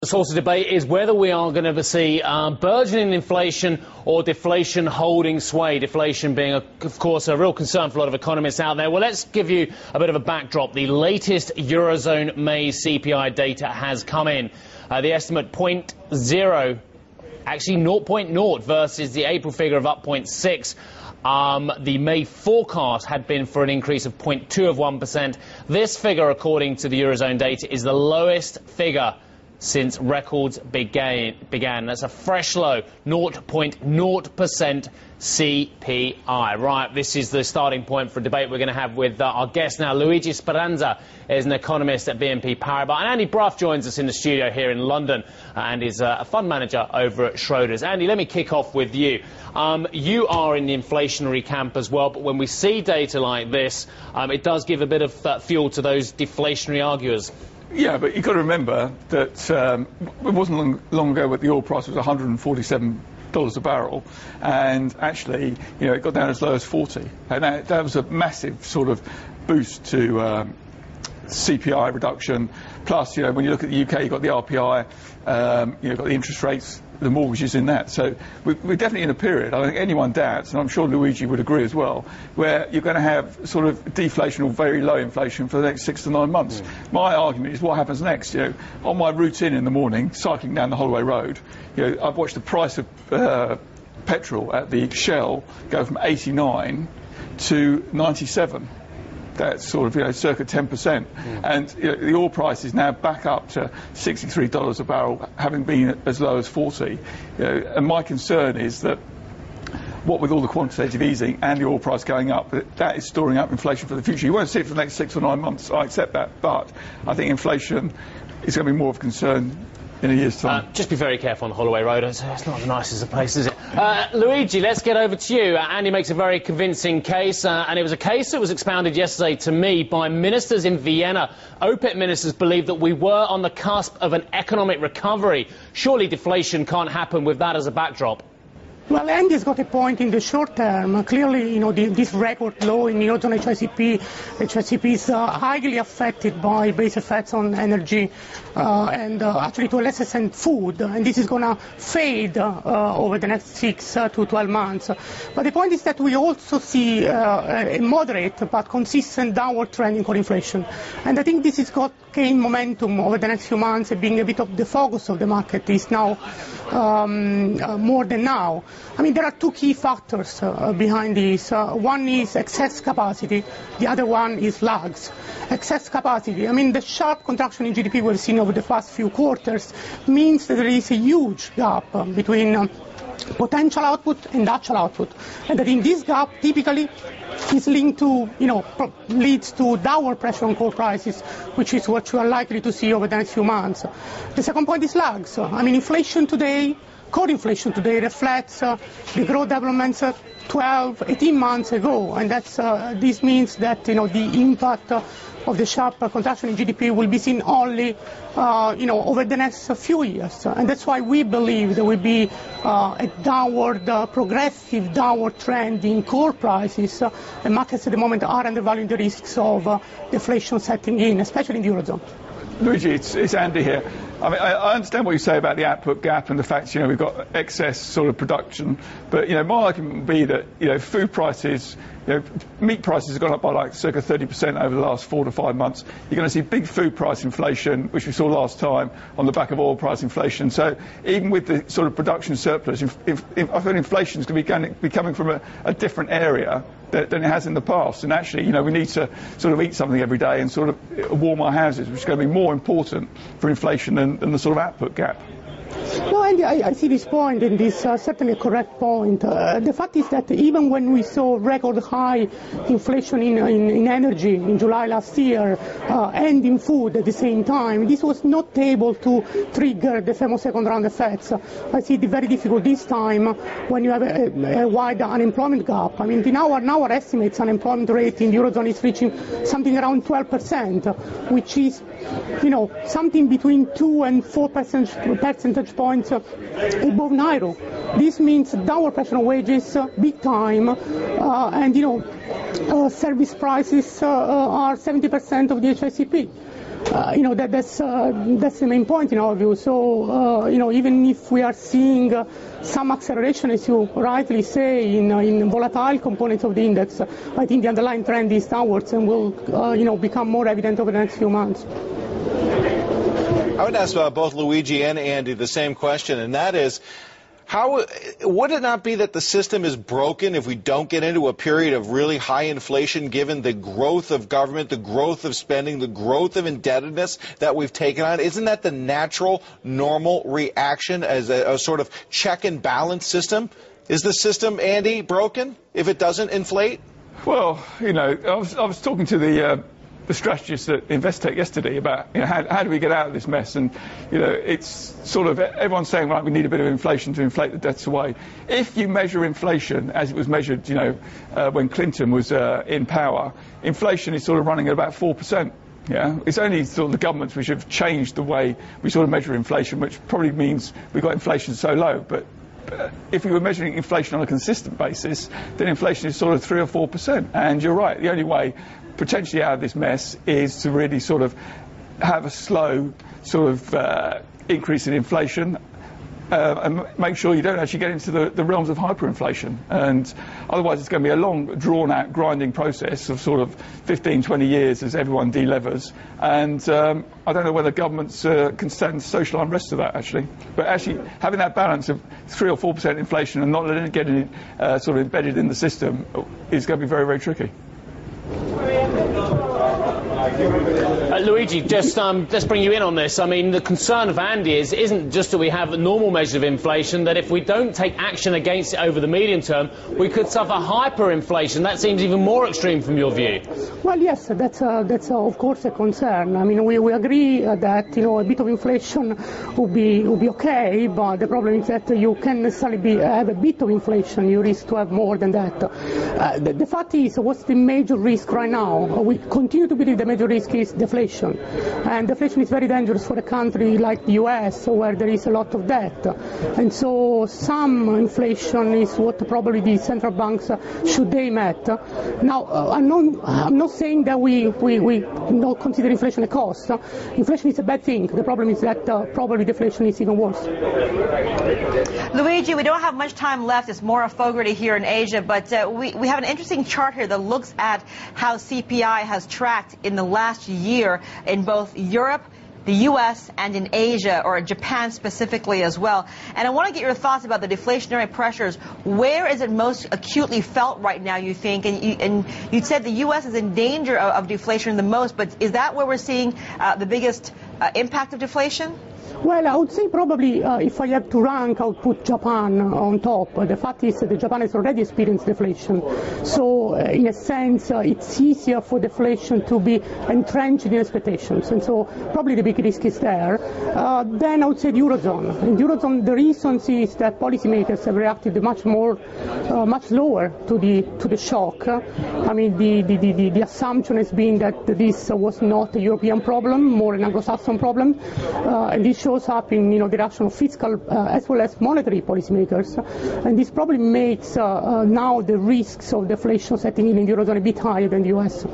source of debate is whether we are going to see burgeoning inflation or deflation holding sway. Deflation being, of course, a real concern for a lot of economists out there. Well, let's give you a bit of a backdrop. The latest Eurozone May CPI data has come in. The estimate 0.0, actually 0.0 versus the April figure of up 0.6. The May forecast had been for an increase of 0.2 of 1%. This figure, according to the Eurozone data, is the lowest figure since records began. That's a fresh low, 0.0% CPI. Right, this is the starting point for a debate we're going to have with our guest now. Luigi Speranza is an economist at BNP Paribas. And Andy Brough joins us in the studio here in London and is a fund manager over at Schroders. Andy, let me kick off with you. You are in the inflationary camp as well, but when we see data like this, it does give a bit of fuel to those deflationary arguers. Yeah, but you've got to remember that it wasn't long ago that the oil price was $147 a barrel, and actually, you know, it got down as low as 40, and that was a massive sort of boost to CPI reduction. Plus, you know, when you look at the UK, you've got the RPI, you've got the interest rates, the mortgages in that. So we're definitely in a period, I don't think anyone doubts, and I'm sure Luigi would agree as well, where you're going to have sort of deflation or very low inflation for the next 6 to 9 months. My argument is what happens next. You know, on my route in the morning, cycling down the Holloway Road, you know, I've watched the price of petrol at the Shell go from 89 to 97. That's sort of, you know, circa 10%. And you know, the oil price is now back up to $63 a barrel, having been as low as 40. You know, and my concern is that what with all the quantitative easing and the oil price going up, that is storing up inflation for the future. You won't see it for the next 6 or 9 months, I accept that, but I think inflation is going to be more of a concern in a year's time. Just be very careful on the Holloway Road. It's not the nicest of places, is it? Luigi, let's get over to you. Andy makes a very convincing case, and it was a case that was expounded yesterday to me by ministers in Vienna. OPEC ministers believe that we were on the cusp of an economic recovery. Surely deflation can't happen with that as a backdrop. Well, Andy's got a point in the short term. Clearly, you know, this record low in Eurozone HICP is highly affected by base effects on energy and actually to a lesser extent food. And this is going to fade over the next 6 to 12 months. But the point is that we also see a moderate but consistent downward trend in core inflation. And I think this is got gain momentum over the next few months, being a bit of the focus of the market is now more than now. I mean, there are 2 key factors behind this. One is excess capacity, the other one is lags. Excess capacity, I mean, the sharp contraction in GDP we've seen over the past few quarters means that there is a huge gap between potential output and actual output. And that in this gap, typically, is linked to, you know, leads to downward pressure on core prices, which is what you are likely to see over the next few months. The second point is lags. I mean, inflation today, core inflation today reflects the growth developments 12, 18 months ago, and that's this means that, you know, the impact of the sharp contraction in GDP will be seen only, you know, over the next few years, and that's why we believe there will be a downward, progressive downward trend in core prices. And markets at the moment are undervaluing the risks of deflation setting in, especially in the Eurozone. Luigi, it's Andy here. I mean, I understand what you say about the output gap and the fact, you know, we've got excess sort of production, but, you know, my argument would be that, you know, food prices, you know, meat prices have gone up by like circa 30% over the last 4 to 5 months. You're going to see big food price inflation, which we saw last time on the back of oil price inflation. So even with the sort of production surplus, I think inflation is going to be coming from a different area than it has in the past. And actually, you know, we need to sort of eat something every day and sort of warm our houses, which is going to be more important for inflation than the sort of output gap. No, Andy, I see this point, and this is certainly a correct point. The fact is that even when we saw record high inflation in energy in July last year and in food at the same time, this was not able to trigger the famous second round effects. I see it very difficult this time when you have a wide unemployment gap. I mean, in our estimates, unemployment rate in the Eurozone is reaching something around 12%, which is, you know, something between 2 and 4 percentage points above Nairo. This means downward pressure on wages, big time, and, you know, service prices are 70% of the HICP. that's the main point in our view. So, even if we are seeing some acceleration, as you rightly say, in volatile components of the index, I think the underlying trend is downwards and will, become more evident over the next few months. I would ask both Luigi and Andy the same question, and that is, how would it not be that the system is broken if we don't get into a period of really high inflation, given the growth of government, the growth of spending, the growth of indebtedness that we've taken on? Isn't that the natural, normal reaction as a sort of check and balance system? Is the system, Andy, broken if it doesn't inflate? Well, I was talking to the strategists at Investec yesterday about how do we get out of this mess, and it's sort of everyone's saying, right, we need a bit of inflation to inflate the debts away. If you measure inflation as it was measured when Clinton was in power, inflation is sort of running at about 4%. Yeah, it's only sort of the governments which have changed the way we sort of measure inflation, which probably means we've got inflation so low. But if we were measuring inflation on a consistent basis, then inflation is sort of 3 or 4%. And you're right, the only way potentially out of this mess is to really sort of have a slow sort of increase in inflation and make sure you don't actually get into the realms of hyperinflation. And otherwise it's going to be a long, drawn-out, grinding process of sort of 15, 20 years as everyone delevers. And I don't know whether governments can stand social unrest of that, actually. But actually having that balance of 3 or 4% inflation and not letting it get sort of embedded in the system is going to be very, very tricky. Luigi, just let's bring you in on this. I mean, the concern of Andy isn't just that we have a normal measure of inflation, that if we don't take action against it over the medium term, we could suffer hyperinflation. That seems even more extreme from your view. Well, yes, that's of course a concern. I mean, we agree that a bit of inflation would be okay, but the problem is that you can necessarily have a bit of inflation. You risk to have more than that. The fact is, what's the major risk right now? We continue to believe the major risk is deflation. And deflation is very dangerous for a country like the US, where there is a lot of debt. And so some inflation is what probably the central banks should aim at. Now, I'm not saying that we don't consider inflation a cost. Inflation is a bad thing. The problem is that probably deflation is even worse. Luigi, we don't have much time left. It's more a Fogarty here in Asia, but we have an interesting chart here that looks at how CPI has tracked in the last year in both Europe, the U.S., and in Asia, or Japan specifically as well. And I want to get your thoughts about the deflationary pressures. Where is it most acutely felt right now, you think? And you said the U.S. is in danger of deflation the most, but is that where we're seeing the biggest impact of deflation? Well, I would say probably if I have to rank, I would put Japan on top. The fact is that Japan has already experienced deflation. So in a sense, it's easier for deflation to be entrenched in expectations. And so probably the big risk is there. Then I would say the Eurozone. In the Eurozone, the reason is that policymakers have reacted much lower to the shock. I mean, the assumption has been that this was not a European problem, more an Anglo-Saxon problem. And this shows up in the reaction of fiscal as well as monetary policymakers, and this probably makes now the risks of deflation setting in the Eurozone a bit higher than the US.